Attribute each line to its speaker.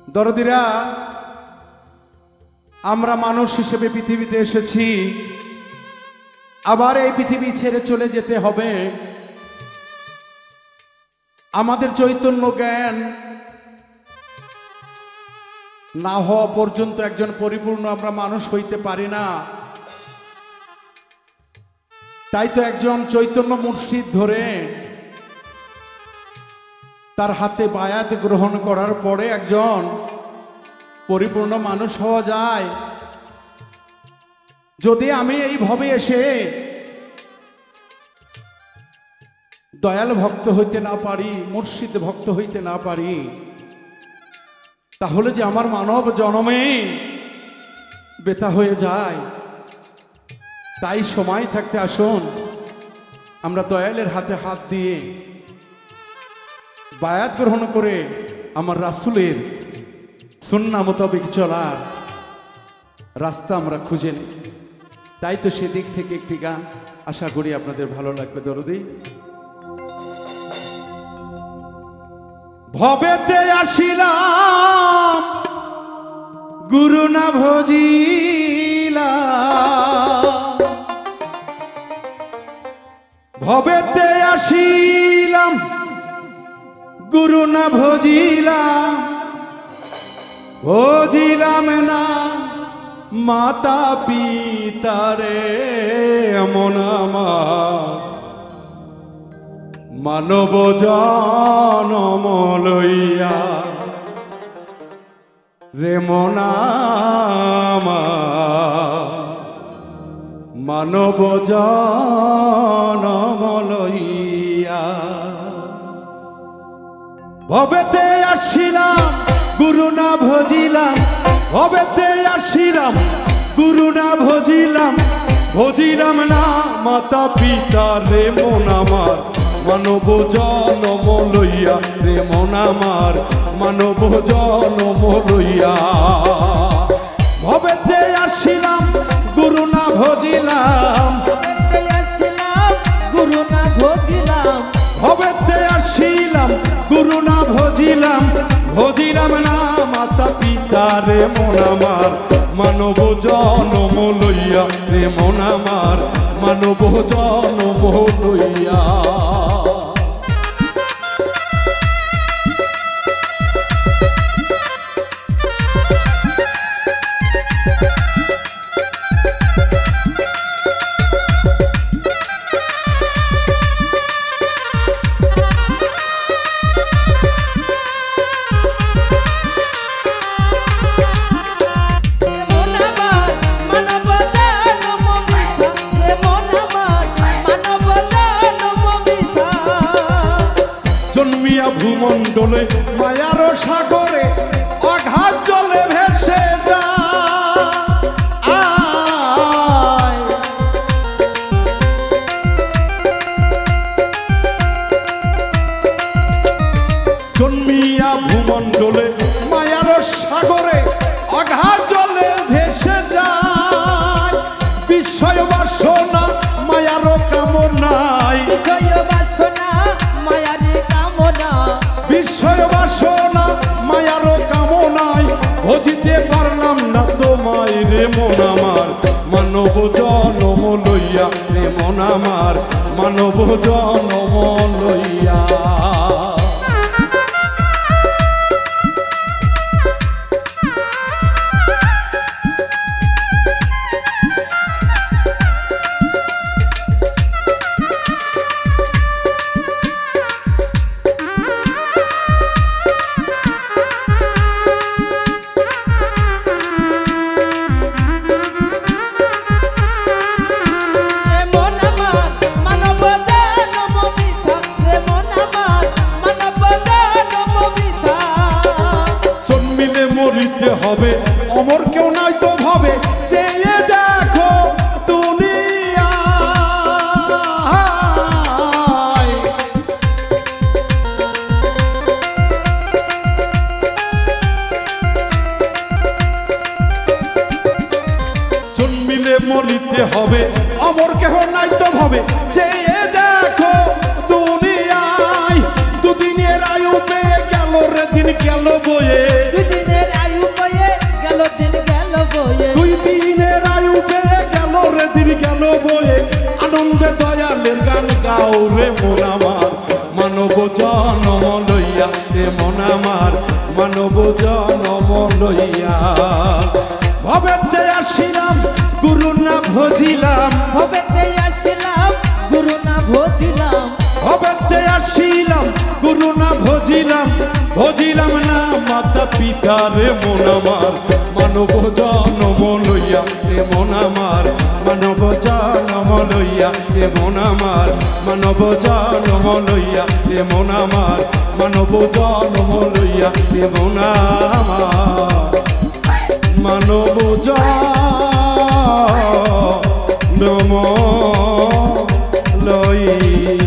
Speaker 1: দরদিরা, আমরা মানুষ হিসেবে পৃথিবীতে এসেছি, আবার এই পৃথিবী ছেড়ে চলে যেতে হবে। আমাদের চৈতন্য জ্ঞান না হওয়া পর্যন্ত একজন পরিপূর্ণ আমরা মানুষ হইতে পারি না। তাই তো একজন চৈতন্য মুর্শিদ ধরে তার হাতে বায়াত গ্রহণ করার পরে একজন পরিপূর্ণ মানুষ হওয়া যায়। যদি আমি এইভাবে এসে দয়াল ভক্ত হইতে না পারি, মুর্শিদ ভক্ত হইতে না পারি, তাহলে যে আমার মানব জন্মে বেথা হয়ে যায়। তাই সময় থাকতে আসুন আমরা দয়ালের হাতে হাত দিয়ে বায়াত গ্রহণ করে আমার রাসূলের সুন্নাহ মোতাবেক চলার রাস্তা আমরা খুঁজে নিই। তাই তো সেদিক থেকে একটি গান আশা করি আপনাদের ভালো লাগবে। দরদি ভবেতে আসিলাম গুরু না ভজিলাম, ভবেতে আসিলাম গুরু না ভজিলাম, ভজিলাম না মাতা পিতারে এমন আমার মানব জনম লইয়া রে মন আমার মানব জনম লইয়া। ভবেতে আসিলাম গুরু না ভজিলাম, ভবেতে আসিলাম গুরু না ভজিলাম, ভজিলাম না মাতা পিতা রে মন আমার মানব জনম লইয়া রে মন আমার মানব জনম লইয়া। ভবেতে আসিলাম গুরু না ভজিলাম,
Speaker 2: গুরু না ভজিলাম,
Speaker 1: ভবেতে আসিলাম গুরু না ভজিলাম, ভজিলাম না মাতা পিতা রে মন আমার মানব জনম লইয়া রে মন আমার মানব জনম লইয়া। জন্মিয়া ভূমণ্ডলে মায়ার সাগরে অঘাত জলে ভেসে যায়, জন্মিয়া ভূমণ্ডলে মায়ার সাগরে অঘাত জলে ভেসে যায়। বিষয় বাসনা মায়ার কামনায়,
Speaker 2: বিষয় বাসনা মায়ার কামনা,
Speaker 1: বিষয় বাসনা মায়ার কামনায় ভজিতে পারলাম না তোমায় রে মন আমার মানব জনম লইয়া রে মন আমার মানব জনম লইয়া। মরিতে হবে অমর কেউ নাই তো ভাবে চেয়ে দেখো দুনিয়ায়, জন্মিলে মরিতে হবে অমর কেহ নাই তো ভাবে চেয়ে দেখো দুনিয়ায়। দুদিনের আয়ু পেয়ে গেল রে দিন গেল বয়ে,
Speaker 2: দুদিনের
Speaker 1: রে মন আমার মানব জনম লইয়া রে মন আমার মানব জনম লইয়া ভবেতে আসিলাম গুরু না ভজিলাম
Speaker 2: ভবেতে আসিলাম গুরু না ভজিলাম
Speaker 1: ভবেতে আসিলাম গুরু না ভজিলাম ভজিলাম না মাতা পিতা রে মন আমার মানব জনম লইয়া রে মন আমার মানব জনম লইয়া রে মন আমার মানব জনম লইয়া রে মন আমার মানব জনম লইয়া রে মন আমার মানব জনম লইয়া